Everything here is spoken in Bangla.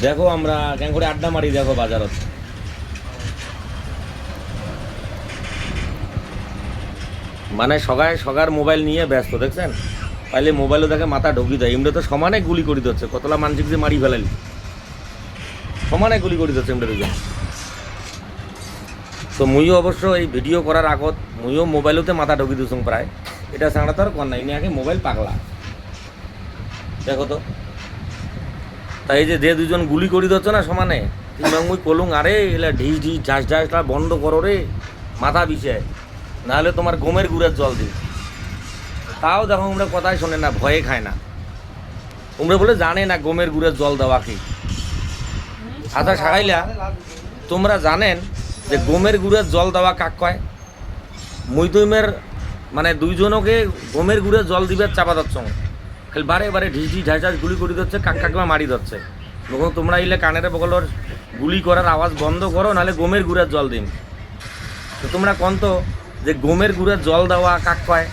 দেখো আমরা কেন করে আড্ডা মারি দেখো বাজারত মানে সগায় সগার মোবাইল নিয়ে ব্যস্ত দেখছেন পাইলে মোবাইলও দেখে মাথা ঢুকি দেয় এমনি তো সমানে গুলি করে দিচ্ছে কতলা মানসিক যে মারি ফেলালি সমানে গুলি করে দিচ্ছে এমনি দুজন তো মুইও অবশ্য এই ভিডিও করার আগত মুইও মোবাইলতে মাথা ঢুকি দিচ্ছ প্রায় এটা ছাড়া তো আর কর নাই ইনি আগে মোবাইল পাগলা দেখো তো তাই এই যে দুজন গুলি করে দিচ্ছ না সমানে কিংবা মুই কলুং আরে এলা ঢিস ঢিস ঝাঁস ঝাঁসটা বন্ধ করো রে মাথা বিষে নাহলে তোমার গমের গুড়ের জল দিই তাও দেখো তোমরা কথাই শোনে না ভয়ে খায় না তোমরা বলে জানে না গমের গুড়ের জল দেওয়া কি আচ্ছা সারাইলা তোমরা জানেন যে গমের গুড়ের জল দেওয়া কাক কয় মুই তুইমের মানে দুইজনকে গমের গুড়ের জল দিবে চাপা যাচ্ছ খালি বারে বারে ঢিস ঢিস ঝাঁস ঝাঁস গুলি করে দিচ্ছে কাক কাকবা মারি যাচ্ছে তখন তোমরা ইলে কানের বগলর গুলি করার আওয়াজ বন্ধ করো নাহলে গমের গুড়ের জল দিন তো তোমরা কন্ত যে গমের গুড়ের জল দেওয়া কাক কয়